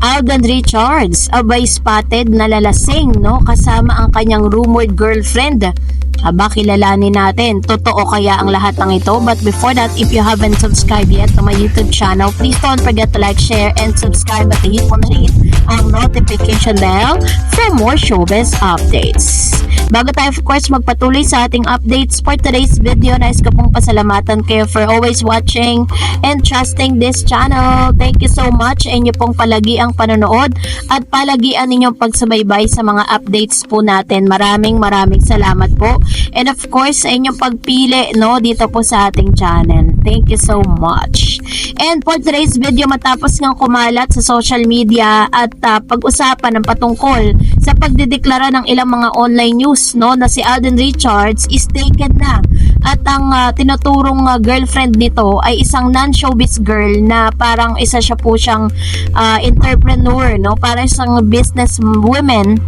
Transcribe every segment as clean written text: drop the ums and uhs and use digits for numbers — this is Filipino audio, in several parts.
Alden Richards, abay spotted na lalasing, no? Kasama ang kanyang rumored girlfriend. Aba, kilalanin natin, totoo kaya ang lahat ng ito? But before that, if you haven't subscribed yet to my YouTube channel, please don't forget to like, share, and subscribe at hit mo na rin ang notification bell for more showbiz updates. Bago tayo of course magpatuloy sa ating updates for today's video, nais ko pong pasalamatan kayo for always watching and trusting this channel. Thank you so much, and inyo pong palagi ang panonood at palagian ninyong pagsubaybay sa mga updates po natin. Maraming salamat po. And of course, sa inyong pagpili, no, dito po sa ating channel. Thank you so much. And for today's video, matapos ngang kumalat sa social media at pag-usapan ng patungkol sa pagdideklara ng ilang mga online news, no, na si Alden Richards is taken na. At ang tinuturong girlfriend nito ay isang non-showbiz girl na parang isa siya po siyang entrepreneur, no, para isang business woman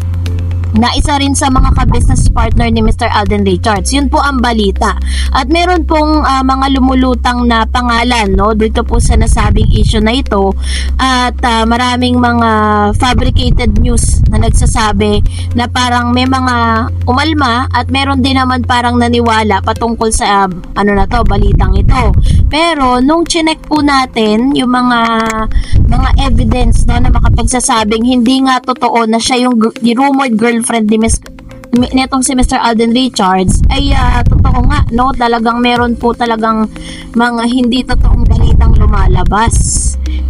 na isa rin sa mga ka-business partner ni Mr. Alden Richards. Yun po ang balita. At meron pong mga lumulutang na pangalan, no, dito po sa nasabing issue na ito. At maraming mga fabricated news na nagsasabi na parang may mga umalma at meron din naman parang naniwala patungkol sa balitang ito. Pero nung chinek po natin yung mga evidence, no, na makapagsasabing hindi nga totoo na siya yung rumored girlfriend ni netong si Mr. Alden Richards, ay totoo nga, no, talagang meron po talagang mga hindi totoong balitang lumalabas.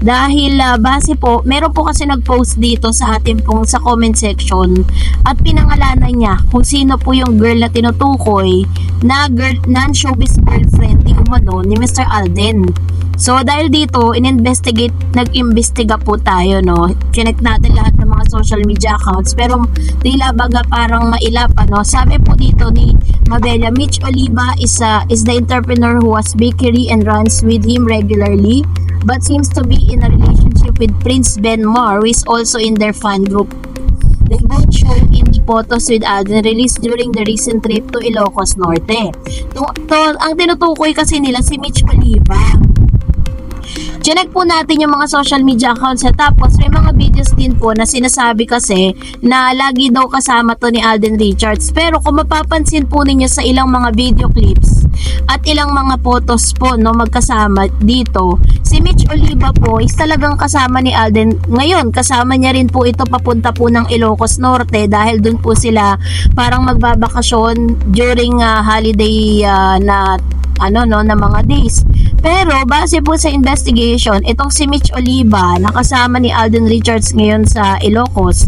Dahil base po, meron po kasi nag-post dito sa atin pong sa comment section at pinangalanan niya kung sino po yung girl na tinutukoy na non-showbiz girlfriend ni Mr. Alden. So dahil dito, nag-imbestiga po tayo, no. Connect natin lahat ng mga social media accounts, pero tila baga parang mailap, no. Sabi po dito ni Mabella, Mitch Oliva is the entrepreneur who has bakery and runs with him regularly, but seems to be in a relationship with Prince Ben Mar, who is also in their fan group. They both show in the photos with Alden released during the recent trip to Ilocos Norte. Ang tinutukoy kasi nila si Mitch Oliva. Chinek po natin yung mga social media accounts tapos may mga videos din po na sinasabi kasi na lagi daw kasama to ni Alden Richards. Pero kung mapapansin po ninyo sa ilang mga video clips at ilang mga photos po, no, magkasama dito, si Mitch Oliva po is talagang kasama ni Alden. Ngayon, kasama niya rin po ito papunta po ng Ilocos Norte dahil dun po sila parang magbabakasyon during holiday na mga days. Pero base po sa investigation, itong si Mitch Oliva na kasama ni Alden Richards ngayon sa Ilocos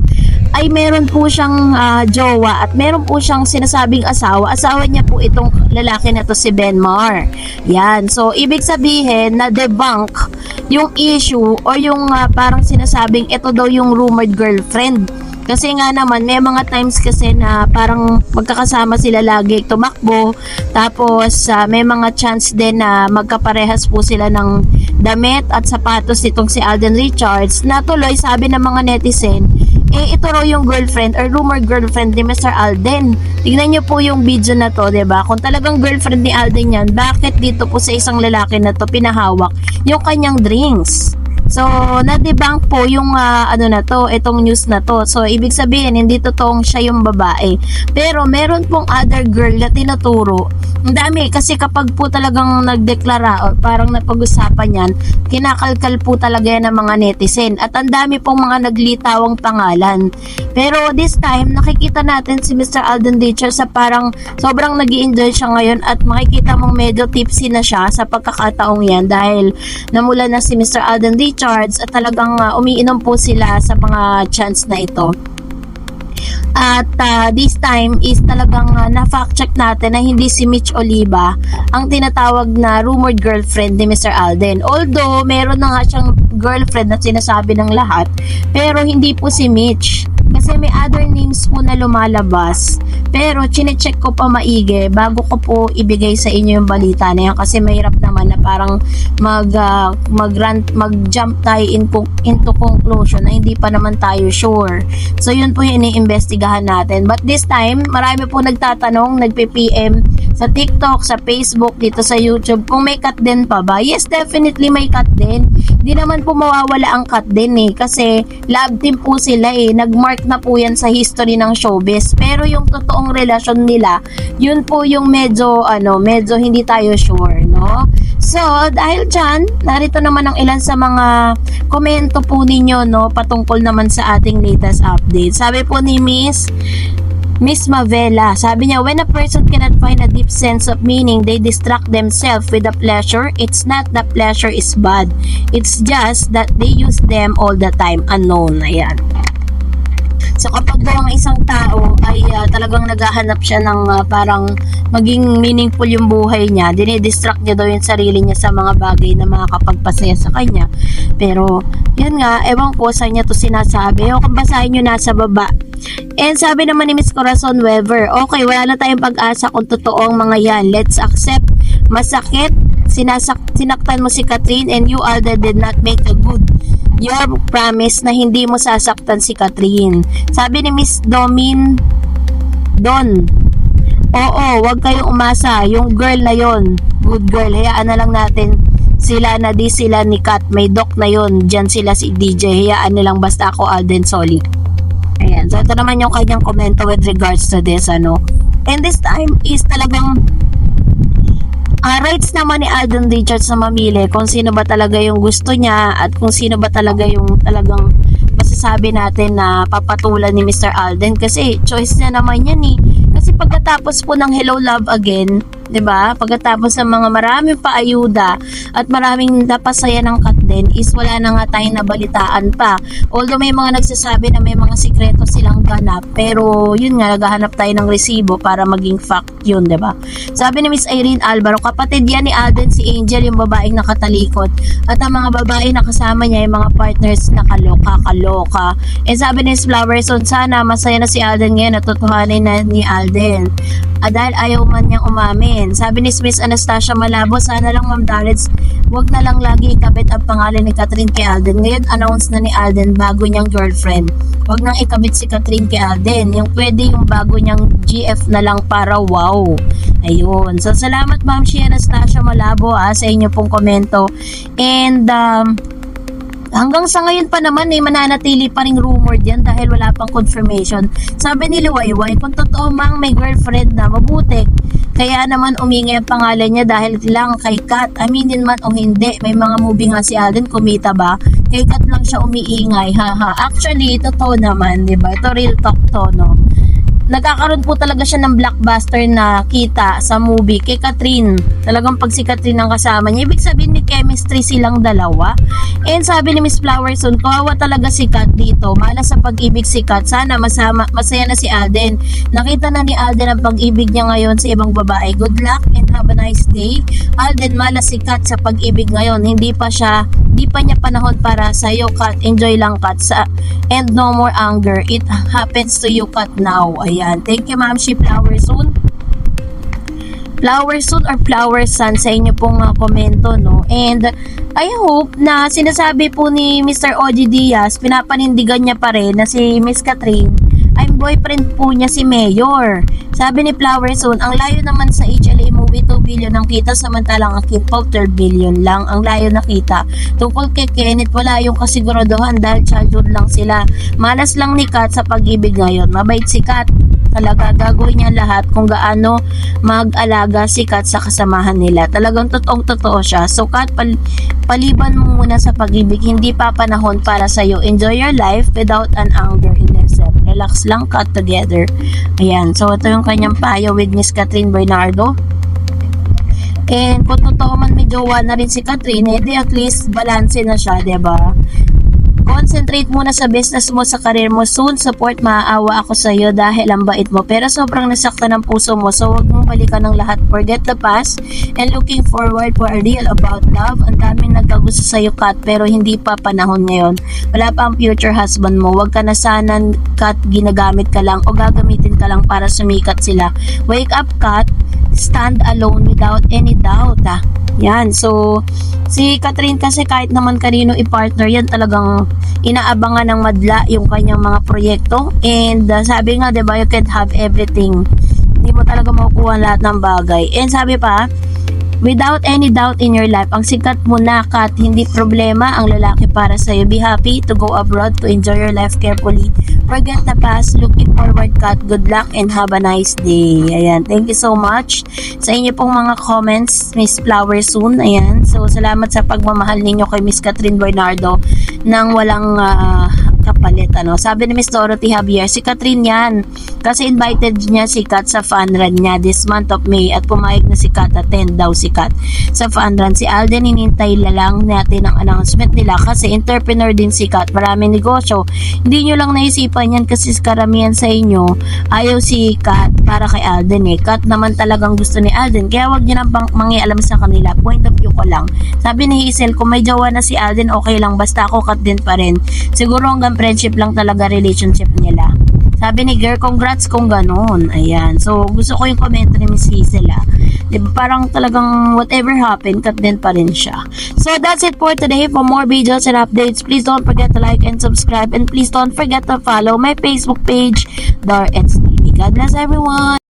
ay meron po siyang jowa at meron po siyang sinasabing asawa. Asawa niya po itong lalaki na to, si Ben Mar. Yan. So ibig sabihin na debunk yung issue or yung parang sinasabing ito daw yung rumored girlfriend. Kasi nga naman, may mga times kasi na parang magkakasama sila lagi tumakbo. Tapos, may mga chance din na magkaparehas po sila ng damit at sapatos nitong si Alden Richards. Na tuloy, sabi ng mga netizen, ito raw yung girlfriend or rumored girlfriend ni Mr. Alden. Tignan nyo po yung video na to, diba? Kung talagang girlfriend ni Alden yan, bakit dito po sa isang lalaki na to pinahawak yung kanyang drinks? So, na-debunk po yung itong news na to. So, ibig sabihin, hindi totoong siya yung babae. Pero, meron pong other girl na tinuturo. Ang dami, kasi kapag po talagang nagdeklara o parang napag-usapan yan, kinakalkal po talaga yan ng mga netizen. At ang dami pong mga naglitawang pangalan. Pero, this time, nakikita natin si Mr. Alden Richards sa parang sobrang nag-i-enjoy siya ngayon at makikita mong medyo tipsy na siya sa pagkakataong yan dahil namula na si Mr. Alden Richards at talagang umiinom po sila sa mga chance na ito. At this time is talagang na-fact check natin na hindi si Mitch Oliva ang tinatawag na rumored girlfriend ni Mr. Alden. Although meron na nga siyang girlfriend na sinasabi ng lahat, pero hindi po si Mitch. Kasi may other names po na lumalabas. Pero chinecheck ko pa maigi bago ko po ibigay sa inyo yung balita na yan. Kasi mahirap naman na parang mag-jump tayo into conclusion na hindi pa naman tayo sure. So yun po yung iniimbestigahan natin. But this time, marami po nagtatanong, nagpe-PM sa TikTok, sa Facebook, dito sa YouTube, kung may cut din pa ba? Yes, definitely may cut din. Di naman po mawawala ang cut din kasi love team po sila nagmark na po yan sa history ng showbiz. Pero yung totoong relasyon nila, yun po yung medyo hindi tayo sure, no? So, dahil dyan, narito naman ang ilan sa mga komento po ninyo, no, patungkol naman sa ating latest update. Sabi po ni Miss Mavela, sabi niya, when a person cannot find a deep sense of meaning, they distract themselves with the pleasure. It's not that pleasure is bad. It's just that they use them all the time. Unknown. Ayan. So kapag daw ang isang tao ay talagang naghahanap siya ng parang maging meaningful yung buhay niya, dinidistract niya daw yung sarili niya sa mga bagay na makakapagpasaya sa kanya. Pero yun nga, ewan ko sa niya to sinasabi. O kung basahin nyo nasa baba. And sabi naman ni Miss Corazon Weber, okay, wala na tayong pag-asa kung totoong mga yan. Let's accept. Masakit. Sinaktan mo si Catherine and you Alden did not make a good your promise na hindi mo sasaktan si Catherine. Sabi ni Miss Don, oo, wag kayong umasa. Yung girl na yon, good girl. Hayaan na lang natin sila na di sila ni Kat. May doc na yon. Diyan sila si DJ. Hayaan nilang basta ako Alden Soli. Ayan. So, ito naman yung kanyang komento with regards to this, And this time is talagang rights naman ni Alden Richards na mamili kung sino ba talaga yung gusto niya at kung sino ba talaga yung talagang masasabi natin na papatulan ni Mr. Alden kasi choice niya naman yan Kasi pagkatapos po ng Hello Love Again, 'di ba? Pagkatapos ng mga maraming paayuda at maraming napasaya ng cut din is wala na nga tayong nabalitaan pa. Although may mga nagsasabi na may mga sikreto silang ganap, pero yun nga naghahanap tayo ng resibo para maging fact yun, 'di ba? Sabi ni Miss Irene Alvaro, kapatid yan ni Alden si Angel, yung babaeng nakatalikod. At ang mga babae na kasama niya, yung mga partners na kaloka. And sabi ni Miss Flowerson, sana masaya na si Alden ngayon at tutuhanin na ni Alden. Dahil ayaw man niyang umamin. Sabi ni Miss Anastasia Malabo, sana lang Ma'am Darrets, wag na lang lagi ikabit ang pangalan ni Catherine kay Alden. Ngayon, announce na ni Alden bago niyang girlfriend. Wag nang ikabit si Catherine kay Alden. Yung pwede yung bago niyang GF na lang para wow. Ayun. So, salamat Ma'am si Anastasia Malabo sa inyo pong komento. And, hanggang sa ngayon pa naman mananatili pa ring rumor diyan dahil wala pang confirmation. Sabi ni Liwayway, kung totoo mang may girlfriend na, mabuti. Kaya naman umingi ang pangalan niya dahil lang kay Kat. Aminin man o hindi, may mga movie nga si Alden, kumita ba? Kay Kat lang siya umiingay, haha. Actually, totoo naman, di ba? Ito real talk to, no? Nagkakaroon po talaga siya ng blockbuster na kita sa movie kay Catherine. Talagang pag si Catherine ang kasama niya, ibig sabihin may chemistry silang dalawa. And sabi ni Miss Flowerson, kawawa talaga si Kat dito. Malas sa pag-ibig si Kat. Sana masaya na si Alden. Nakita na ni Alden ang pag-ibig niya ngayon sa ibang babae. Good luck and have a nice day. Alden, malas si Kat sa pag-ibig ngayon. Hindi pa niya panahon para sa iyo, Kat. Enjoy lang, Kat. And no more anger. It happens to you, Kat, now. Ayan. Thank you, Ma'am. She Flowerson. Flowerson or Flowerson sa inyo pong komento, no? And I hope na sinasabi po ni Mr. Oji Diaz, pinapanindigan niya pa rin na si Miss Catherine ay boyfriend po niya si Mayor. Sabi ni Flowerson, ang layo naman sa HLA movie 2 billion ang kita, samantalang ang K-pop 12 billion lang ang layo na kita. Tungkol kay Kenneth, wala yung kasiguraduhan dahil childhood lang sila. Malas lang ni Kat sa pag-ibig ngayon. Mabait si Kat. Talaga gagawin niya lahat kung gaano mag-alaga si Kat sa kasamahan nila. Talagang totoong-totoo siya. So Kat, paliban mo muna sa pag-ibig. Hindi pa panahon para sa'yo. Enjoy your life without an anger in yourself. Relax lang, Kat, together. Ayan. So ito yung kanyang payo with Miss Catherine Bernardo. And kung totoo man may jowa na rin si Catherine, di at least balance na siya, diba? Concentrate muna sa business mo, sa career mo. Soon, support, maaawa ako sa iyo dahil ang bait mo. Pero sobrang nasaktan ng puso mo, so huwag mong balikan ng lahat. Forget the past and looking forward for a real about love. Ang daming nagkagusto sa iyo, Kat, pero hindi pa panahon ngayon. Wala pa ang future husband mo. Huwag ka na sana, Kat, ginagamit ka lang o gagamitin ka lang para sumikat sila. Wake up, Kat. Stand alone without any doubt. Yan, so si Catherine kasi kahit naman kanino i-partner yan, talagang inaabangan ng madla yung kanyang mga proyekto. And sabi nga, diba, you can't have everything. Hindi mo talaga makukuha lahat ng bagay. And sabi pa, without any doubt in your life, ang sikat mo na, Kat, hindi problema ang lalaki para sa'yo. Be happy to go abroad to enjoy your life carefully. Forget the past. Looking forward, Kat. Good luck and have a nice day. Ayan. Thank you so much sa inyo pong mga comments, Miss Flower Soon. Ayan. So, salamat sa pagmamahal ninyo kay Miss Catherine Bernardo nang walang kapalit. Sabi ni Miss Dorothy Javier, si Catherine yan. Kasi invited niya si Kat sa fun run niya this month of May at pumayag na si Kat, attend daw si Kat sa fun run. Si Alden, hinintay lang natin ang announcement nila kasi entrepreneur din si Kat. Maraming negosyo. Hindi nyo lang naisipan yan kasi karamihan sa inyo ayaw si Kat para kay Alden eh. Kat naman talagang gusto ni Alden. Kaya wag nyo nang mangialam sa kanila. Point of view ko lang. Sabi ni Hazel, kung may jowa na si Alden, okay lang. Basta ako Kat din pa rin. Siguro hanggang friendship lang talaga relationship nila. Sabi ni Girl, congrats kung ganun. Ayan. So, gusto ko yung komento ni Miss Hazel Diba? Parang talagang whatever happened, Kat din pa rin siya. So, that's it for today. For more videos and updates, please don't forget to like and subscribe. And please don't forget to follow my Facebook page, Dar and Stevie. God bless everyone.